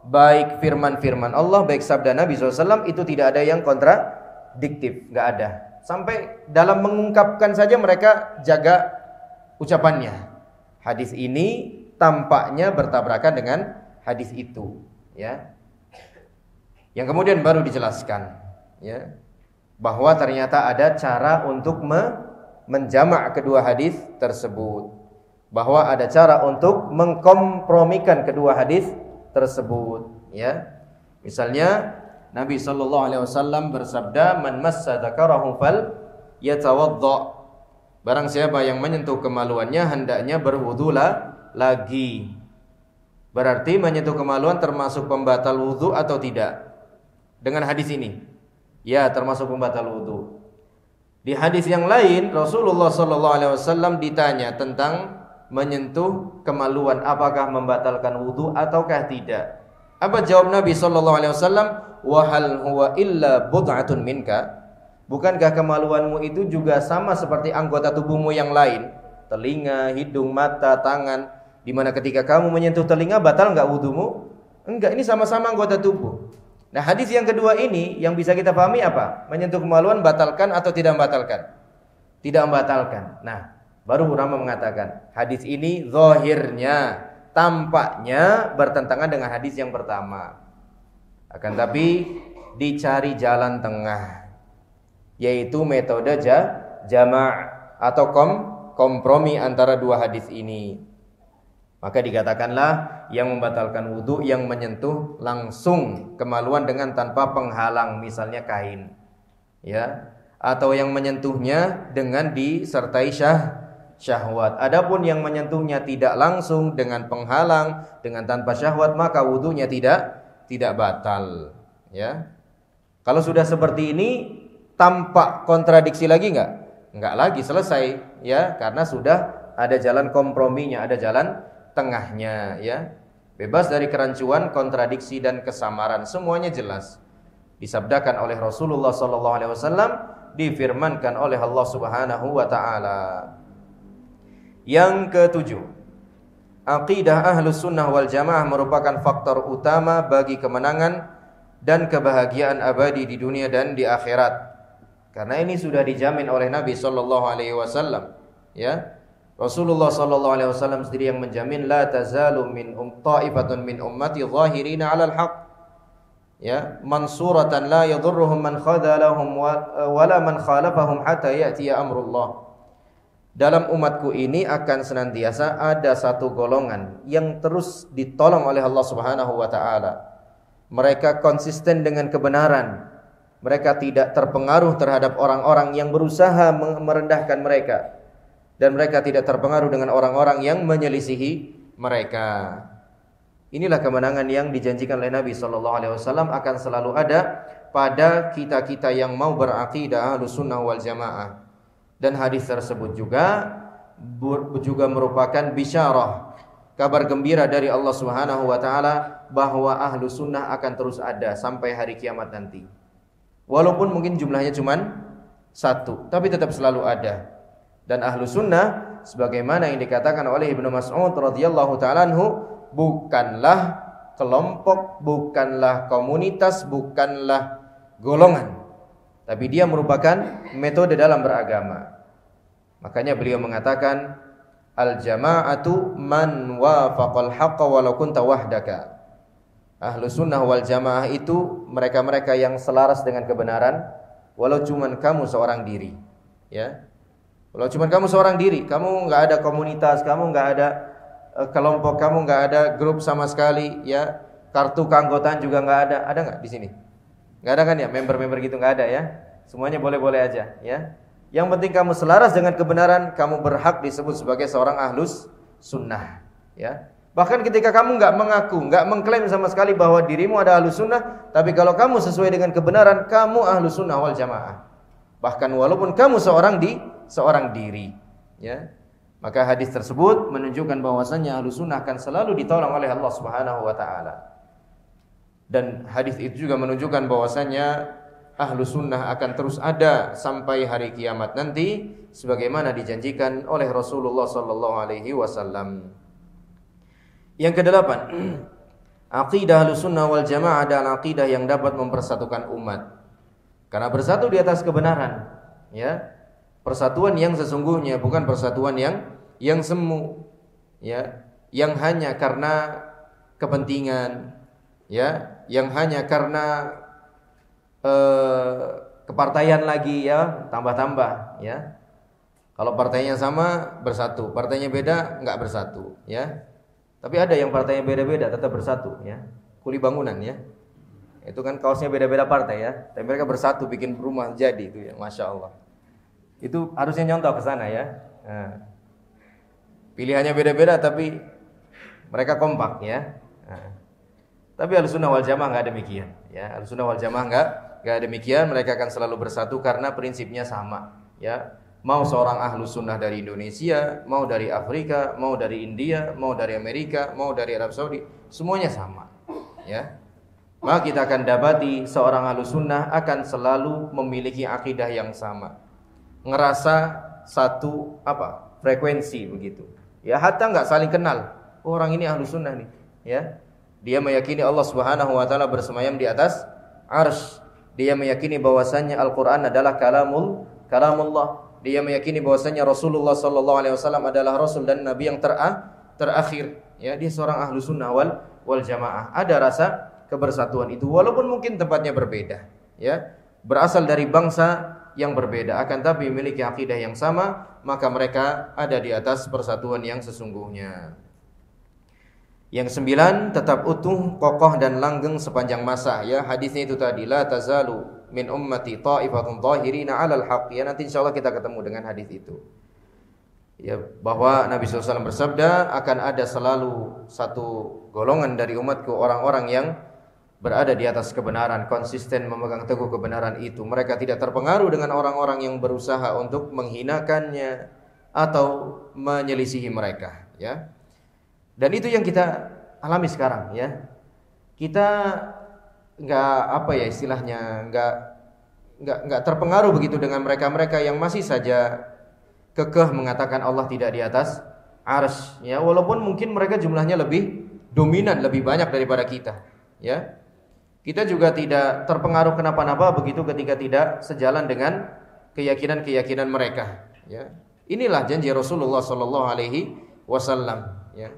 S1: baik firman-firman Allah, baik sabda Nabi SAW, itu tidak ada yang kontradiktif, nggak ada. Sampai dalam mengungkapkan saja mereka jaga ucapannya. Hadis ini tampaknya bertabrakan dengan hadis itu, ya. Yang kemudian baru dijelaskan, ya, bahwa ternyata ada cara untuk menjamak kedua hadis tersebut, bahwa ada cara untuk mengkompromikan kedua hadis tersebut, ya. Misalnya Nabi SAW bersabda, man massa dzakarahu fal yatawadda. Barang siapa yang menyentuh kemaluannya hendaknya berwudu lagi. Berarti menyentuh kemaluan termasuk pembatal wudu atau tidak? Dengan hadis ini, ya, termasuk pembatal wudu. Di hadis yang lain Rasulullah SAW ditanya tentang menyentuh kemaluan, apakah membatalkan wudu ataukah tidak. Apa jawab Nabi SAW? Wa hal huwa illa bud'atun minka. Bukankah kemaluanmu itu juga sama seperti anggota tubuhmu yang lain? Telinga, hidung, mata, tangan. Dimana ketika kamu menyentuh telinga, batal enggak wudumu? Enggak, ini sama-sama anggota tubuh. Nah, hadis yang kedua ini yang bisa kita pahami apa? Menyentuh kemaluan batalkan atau tidak membatalkan? Tidak membatalkan. Nah, baru ulama mengatakan hadis ini zahirnya, tampaknya bertentangan dengan hadis yang pertama. Akan tapi dicari jalan tengah, yaitu metode jama' atau kompromi antara dua hadis ini. Maka dikatakanlah yang membatalkan wudu yang menyentuh langsung kemaluan dengan tanpa penghalang, misalnya kain, ya, atau yang menyentuhnya dengan disertai syahwat. Adapun yang menyentuhnya tidak langsung dengan penghalang, dengan tanpa syahwat, maka wudunya tidak batal, ya. Kalau sudah seperti ini tampak kontradiksi lagi enggak lagi, selesai, ya, karena sudah ada jalan komprominya, ada jalan tengahnya, ya. Bebas dari kerancuan, kontradiksi dan kesamaran, semuanya jelas. Disabdakan oleh Rasulullah SAW, difirmankan oleh Allah Subhanahu wa taala. Yang ketujuh, aqidah Ahlus Sunnah wal Jamaah merupakan faktor utama bagi kemenangan dan kebahagiaan abadi di dunia dan di akhirat. Karena ini sudah dijamin oleh Nabi SAW, ya. Rasulullah SAW sendiri yang menjamin, la tazalu min ta'ifatun min ummati zahirina 'alal haq, ya, mansuratan la yadhurruhum man khadalahum wala man khalafahum hatta ya'tiya amrullah. Dalam umatku ini akan senantiasa ada satu golongan yang terus ditolong oleh Allah Subhanahu wa taala. Mereka konsisten dengan kebenaran. Mereka tidak terpengaruh terhadap orang-orang yang berusaha merendahkan mereka. Dan mereka tidak terpengaruh dengan orang-orang yang menyelisihi mereka. Inilah kemenangan yang dijanjikan oleh Nabi SAW akan selalu ada pada kita-kita yang mau beraqidah Ahlus Sunnah wal Jamaah. Dan hadis tersebut juga merupakan bisyarah, kabar gembira dari Allah Subhanahu wa taala bahwa Ahlus Sunnah akan terus ada sampai hari kiamat nanti. Walaupun mungkin jumlahnya cuma satu, tapi tetap selalu ada. Dan Ahlus Sunnah sebagaimana yang dikatakan oleh Ibnu Mas'ud radhiyallahu ta'ala anhu, bukanlah kelompok, bukanlah komunitas, bukanlah golongan, tapi dia merupakan metode dalam beragama. Makanya beliau mengatakan, al-jama'atu man wafaqal haqqa walau kunta wahdaka. Ahlus sunnah wal jamaah itu mereka-mereka yang selaras dengan kebenaran, walau cuman kamu seorang diri, ya. Walau cuman kamu seorang diri, kamu nggak ada komunitas, kamu nggak ada kelompok, kamu nggak ada grup sama sekali, ya. Kartu keanggotaan juga nggak ada nggak di sini? Nggak ada kan ya, member-member gitu nggak ada ya. Semuanya boleh-boleh aja, ya. Yang penting kamu selaras dengan kebenaran, kamu berhak disebut sebagai seorang ahlus sunnah, ya. Bahkan ketika kamu nggak mengaku, nggak mengklaim sama sekali bahwa dirimu ada ahlus sunnah, tapi kalau kamu sesuai dengan kebenaran, kamu ahlus sunnah wal jamaah. Bahkan walaupun kamu seorang diri, ya. Maka hadis tersebut menunjukkan bahwasannya ahlus sunnah akan selalu ditolong oleh Allah Subhanahu wa taala. Dan hadis itu juga menunjukkan bahwasannya ahlus sunnah akan terus ada sampai hari kiamat nanti, sebagaimana dijanjikan oleh Rasulullah sallallahu alaihi wasallam. Yang kedelapan, aqidah ahlus sunnah wal jamaah adalah aqidah yang dapat mempersatukan umat. Karena bersatu di atas kebenaran, ya. Persatuan yang sesungguhnya, bukan persatuan yang semu, ya, yang hanya karena kepentingan, ya, yang hanya karena kepartaian lagi, ya, tambah-tambah, ya. Kalau partainya sama bersatu, partainya beda enggak bersatu, ya. Tapi ada yang partainya beda-beda tetap bersatu, ya. Kuli bangunan, ya. Itu kan kaosnya beda-beda partai, ya. Tapi mereka bersatu bikin rumah jadi itu, ya. Masya Allah. Itu harusnya nyontoh ke sana, ya. Nah. Pilihannya beda-beda tapi mereka kompak, ya. Nah. Tapi Ahlussunnah wal Jamaah enggak demikian, ya. Ahlussunnah wal Jamaah enggak demikian, mereka akan selalu bersatu karena prinsipnya sama, ya. Mau seorang ahlus sunnah dari Indonesia, mau dari Afrika, mau dari India, mau dari Amerika, mau dari Arab Saudi, semuanya sama, ya. Maka kita akan dapati seorang ahlus sunnah akan selalu memiliki akidah yang sama, ngerasa satu frekuensi begitu, ya. Hatta nggak saling kenal, orang ini ahlus sunnah nih, ya. Dia meyakini Allah Subhanahu wa taala bersemayam di atas arsy. Dia meyakini bahwasannya Al-Qur'an adalah kalamullah. Dia meyakini bahwasanya Rasulullah sallallahu alaihi wasallam adalah rasul dan nabi yang terakhir, ya. Dia seorang ahlus sunnah wal jamaah. Ada rasa kebersatuan itu walaupun mungkin tempatnya berbeda, ya. Berasal dari bangsa yang berbeda, akan tapi memiliki akidah yang sama, maka mereka ada di atas persatuan yang sesungguhnya. Yang 9, tetap utuh, kokoh dan langgeng sepanjang masa, ya. Hadisnya itu tadi, la tazalu min ummati ta'ifatun zahirina 'alal haqq. Ya, nanti insyaallah kita ketemu dengan hadis itu. Ya, bahwa Nabi SAW bersabda, akan ada selalu satu golongan dari umatku, orang-orang yang berada di atas kebenaran, konsisten memegang teguh kebenaran itu. Mereka tidak terpengaruh dengan orang-orang yang berusaha untuk menghinakannya atau menyelisihi mereka, ya. Dan itu yang kita alami sekarang, ya. Kita nggak terpengaruh begitu dengan mereka-mereka yang masih saja kekeh mengatakan Allah tidak di atas arsy, ya. Walaupun mungkin mereka jumlahnya lebih dominan, lebih banyak daripada kita, ya. Kita juga tidak terpengaruh kenapa-napa begitu ketika tidak sejalan dengan keyakinan-keyakinan mereka, ya. Inilah janji Rasulullah sallallahu alaihi wasallam, ya.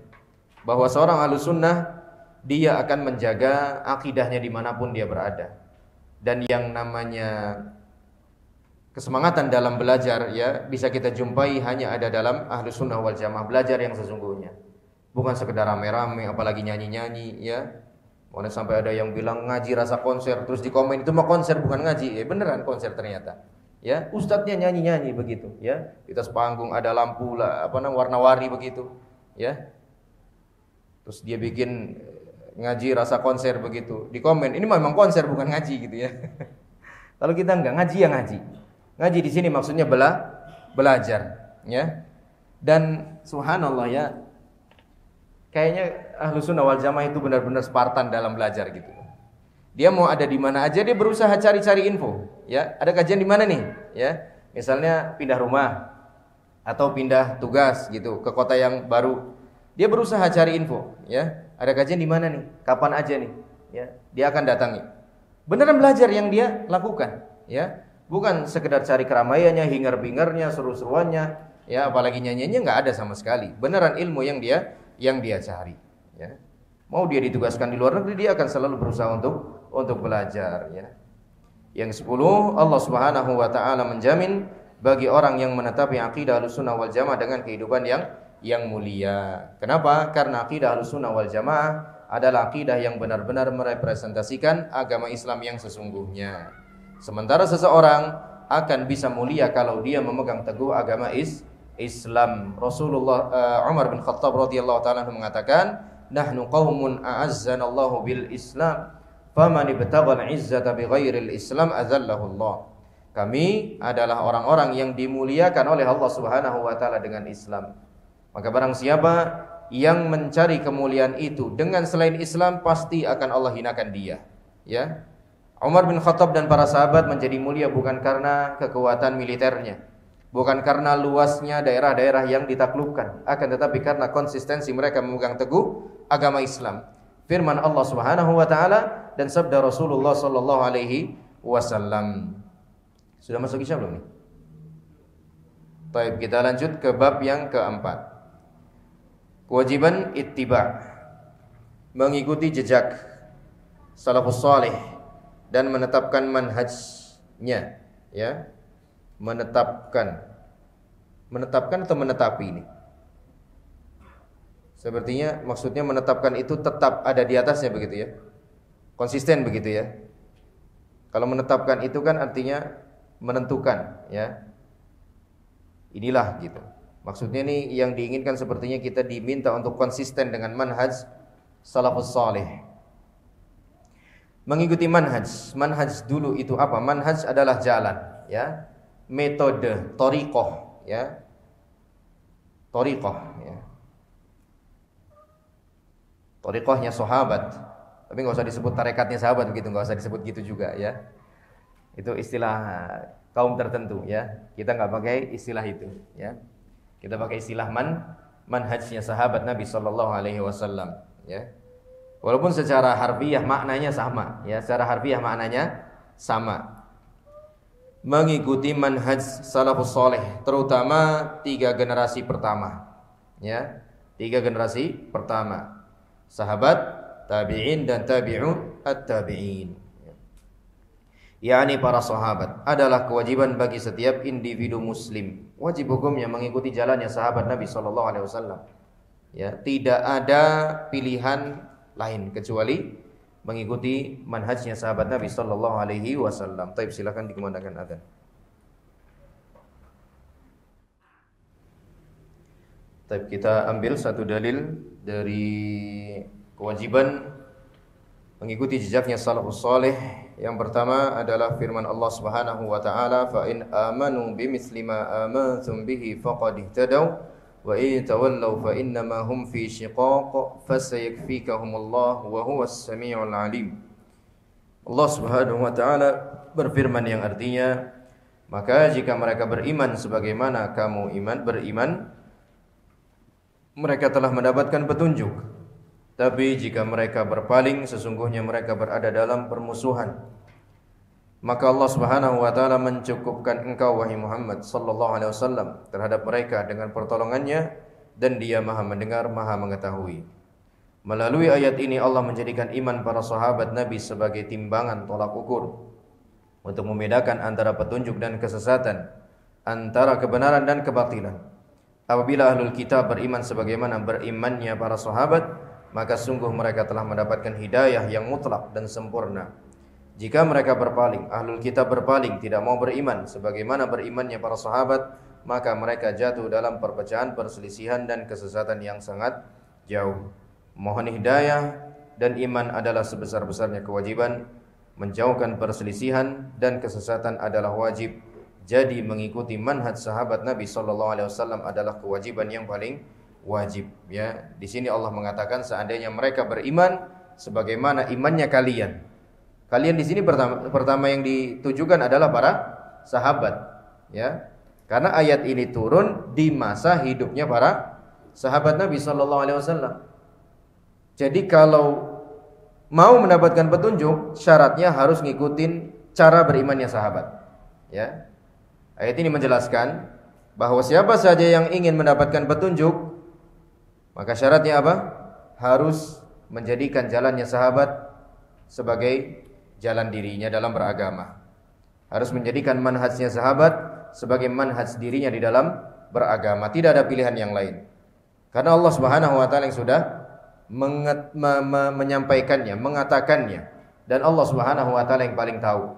S1: Bahwa seorang ahlus sunnah dia akan menjaga akidahnya dimanapun dia berada. Dan yang namanya kesemangatan dalam belajar, ya, bisa kita jumpai hanya ada dalam ahlus sunnah wal jamaah, belajar yang sesungguhnya. Bukan sekedar rame-rame apalagi nyanyi-nyanyi, ya. Mana sampai ada yang bilang ngaji rasa konser, terus di komen itu mah konser bukan ngaji. Beneran konser ternyata. Ya, ustadznya nyanyi-nyanyi begitu, ya. Di atas panggung ada lampu lah, warna-warni begitu, ya. Terus dia bikin ngaji rasa konser begitu. Di komen, ini memang konser bukan ngaji gitu, ya. Kalau kita enggak ngaji ya ngaji. Ngaji di sini maksudnya belajar, ya. Dan subhanallah, ya. Kayaknya Ahlus Sunnah wal Jamaah itu benar-benar Spartan dalam belajar gitu. Dia mau ada di mana aja dia berusaha cari-cari info, ya. Ada kajian di mana nih, ya. Misalnya pindah rumah atau pindah tugas gitu ke kota yang baru. Dia berusaha cari info, ya. Ada kajian di mana nih? Kapan aja nih? Ya, dia akan datangi. Beneran belajar yang dia lakukan, ya. Bukan sekedar cari keramaiannya, hingar-bingarnya, seru-seruannya, ya, apalagi nyanyiannya enggak ada sama sekali. Beneran ilmu yang dia cari, ya. Mau dia ditugaskan di luar negeri, dia akan selalu berusaha untuk belajar, ya. Yang 10, Allah Subhanahu wa taala menjamin bagi orang yang menetapi akidah Ahlussunnah wal Jamaah dengan kehidupan yang mulia. Kenapa? Karena akidah Ahlussunnah wal Jamaah adalah akidah yang benar-benar merepresentasikan agama Islam yang sesungguhnya. Sementara seseorang akan bisa mulia kalau dia memegang teguh agama Islam. Rasulullah Umar bin Khattab radhiyallahu taala mengatakan, "Nahnu qaumun a'azzanallahu bil Islam, faman ibtaghal 'izzata bighairil Islam azallahu Allah." Kami adalah orang-orang yang dimuliakan oleh Allah Subhanahu wa taala dengan Islam. Maka barang siapa yang mencari kemuliaan itu dengan selain Islam, pasti akan Allah hinakan dia, ya. Umar bin Khattab dan para sahabat menjadi mulia bukan karena kekuatan militernya, bukan karena luasnya daerah-daerah yang ditaklukkan, akan tetapi karena konsistensi mereka memegang teguh agama Islam, firman Allah Subhanahu wa taala dan sabda Rasulullah sallallahu alaihi wasallam. Sudah masuk Isya belum nih? Baik, kita lanjut ke bab yang keempat. Kewajiban ittiba', mengikuti jejak salafus salih dan menetapkan manhajnya, ya. Menetapkan atau menetapi ini? Sepertinya maksudnya menetapkan itu tetap ada di atasnya begitu ya. Konsisten begitu ya. Kalau menetapkan itu kan artinya menentukan, ya. Inilah gitu. Maksudnya nih yang diinginkan sepertinya kita diminta untuk konsisten dengan manhaj salafus salih. Mengikuti manhaj. Manhaj dulu itu apa? Manhaj adalah jalan, ya. Metode, thariqah, ya. Thariqah, ya. Thariqahnya sahabat. Tapi enggak usah disebut tarekatnya sahabat begitu, enggak usah disebut gitu juga, ya. Itu istilah kaum tertentu, ya. Kita enggak pakai istilah itu, ya. Kita pakai istilah manhajnya sahabat Nabi sallallahu alaihi wasallam, ya. Walaupun secara harfiah maknanya sama, ya, secara harfiah maknanya sama. Mengikuti manhaj salafus saleh, terutama 3 generasi pertama, ya. 3 generasi pertama. Sahabat, tabi'in dan tabi'un at-tabi'in. yakni para sahabat, adalah kewajiban bagi setiap individu muslim. Wajib hukumnya mengikuti jalannya sahabat Nabi sallallahu alaihi wasallam. Ya, tidak ada pilihan lain kecuali mengikuti manhajnya sahabat Nabi sallallahu alaihi wasallam. Taib, silakan dikumandangkan azan. Taib, kita ambil satu dalil dari kewajiban mengikuti jejaknya salafus saleh. Yang pertama adalah firman Allah Subhanahu wa taala, "Fa in amanu bimithli ma amantum bihi faqad ihtadaw wa in tawallaw fa innama hum fi shiqaq fasayakfikahumullah wa huwas samiul alim." Allah Subhanahu wa taala berfirman yang artinya, maka jika mereka beriman sebagaimana kamu beriman, mereka telah mendapatkan petunjuk. Tapi jika mereka berpaling, sesungguhnya mereka berada dalam permusuhan. Maka Allah Subhanahu wa taala mencukupkan engkau wahai Muhammad sallallahu alaihi wasallam terhadap mereka dengan pertolongannya, dan Dia Maha mendengar, Maha mengetahui. Melalui ayat ini Allah menjadikan iman para sahabat Nabi sebagai timbangan tolak ukur untuk membedakan antara petunjuk dan kesesatan, antara kebenaran dan kebatilan. Apabila ahlul kitab beriman sebagaimana berimannya para sahabat, maka sungguh mereka telah mendapatkan hidayah yang mutlak dan sempurna. Jika mereka berpaling, ahlul kitab berpaling, tidak mau beriman sebagaimana berimannya para sahabat, maka mereka jatuh dalam perpecahan, perselisihan dan kesesatan yang sangat jauh. Mohon hidayah dan iman adalah sebesar-besarnya kewajiban. Menjauhkan perselisihan dan kesesatan adalah wajib. Jadi mengikuti manhaj sahabat Nabi sallallahu alaihi wasallam adalah kewajiban yang paling wajib, ya. Di sini Allah mengatakan seandainya mereka beriman sebagaimana imannya kalian. Kalian di sini pertama yang ditujukan adalah para sahabat, ya. Karena ayat ini turun di masa hidupnya para sahabat Nabi sallallahu alaihi wasallam. Jadi kalau mau mendapatkan petunjuk, syaratnya harus ngikutin cara berimannya sahabat, ya. Ayat ini menjelaskan bahwa siapa saja yang ingin mendapatkan petunjuk, maka syaratnya apa? Harus menjadikan jalannya sahabat sebagai jalan dirinya dalam beragama. Harus menjadikan manhajnya sahabat sebagai manhaj dirinya di dalam beragama. Tidak ada pilihan yang lain. Karena Allah Subhanahu wa taala yang sudah menyampaikannya, mengatakannya, dan Allah Subhanahu wa taala yang paling tahu,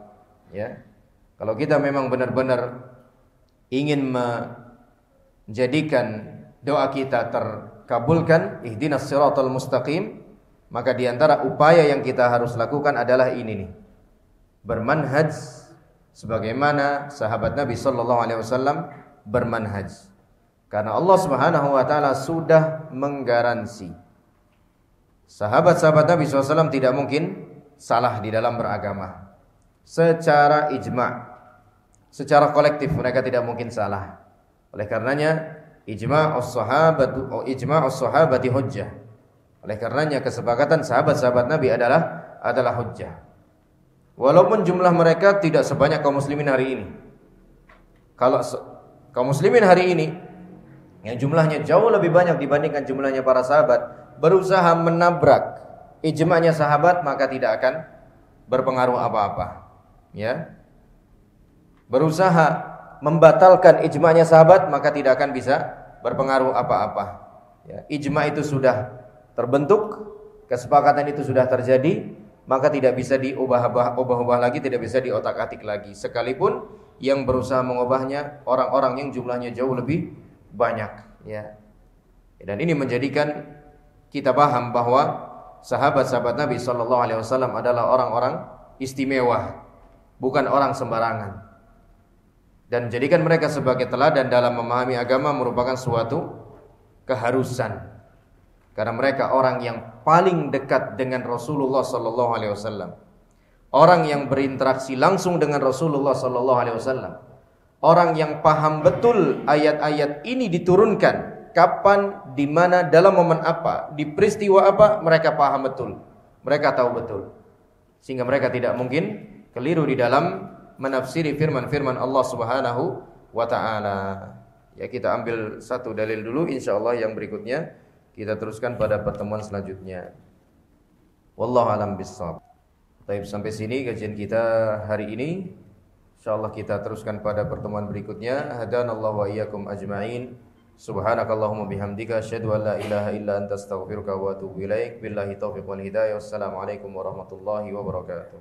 S1: ya. Kalau kita memang benar-benar ingin menjadikan doa kita terkabulkan, ihdinas siratal mustaqim, maka di antara upaya yang kita harus lakukan adalah ini nih. Bermanhaj sebagaimana sahabat Nabi sallallahu alaihi wasallam bermanhaj. Karena Allah Subhanahu wa taala sudah menggaransi sahabat-sahabat Nabi SAW tidak mungkin salah di dalam beragama. Secara ijma', secara kolektif mereka tidak mungkin salah. Oleh karenanya ijma'us sahabati hujjah. Oleh karenanya kesepakatan sahabat-sahabat Nabi adalah hujjah. Walaupun jumlah mereka tidak sebanyak kaum muslimin hari ini. Kalau kaum muslimin hari ini yang jumlahnya jauh lebih banyak dibandingkan jumlahnya para sahabat, berusaha menabrak ijma'nya sahabat, maka tidak akan berpengaruh apa-apa. Ya. Berusaha membatalkan ijma'nya sahabat, maka tidak akan bisa berpengaruh apa-apa. Ya. Ijma' itu sudah terbentuk, kesepakatan itu sudah terjadi, maka tidak bisa diubah-ubah lagi, tidak bisa diotak-atik lagi. Sekalipun yang berusaha mengubahnya orang-orang yang jumlahnya jauh lebih banyak, ya. Dan ini menjadikan kita paham bahwa sahabat-sahabat Nabi sallallahu alaihi wasallam adalah orang-orang istimewa, bukan orang sembarangan. Dan menjadikan mereka sebagai teladan dalam memahami agama merupakan suatu keharusan. Karena mereka orang yang paling dekat dengan Rasulullah sallallahu alaihi wasallam. Orang yang berinteraksi langsung dengan Rasulullah sallallahu alaihi wasallam. Orang yang paham betul ayat-ayat ini diturunkan kapan, di mana, dalam momen apa, di peristiwa apa, mereka paham betul. Mereka tahu betul. Sehingga mereka tidak mungkin keliru di dalam menafsiri firman-firman Allah Subhanahu wa taala. Ya, kita ambil satu dalil dulu, insyaallah yang berikutnya kita teruskan pada pertemuan selanjutnya. Wallahu a'lam bishawab. Baik, sampai sini kajian kita hari ini. InsyaAllah kita teruskan pada pertemuan berikutnya. Hadanallahu wa iyyakum ajma'in. Subhanakallahumma bihamdika asyhadu an la ilaha illa anta astaghfiruka wa atubu ilaik. Billahi taufiq wal hidayah. Wassalamualaikum warahmatullahi wabarakatuh.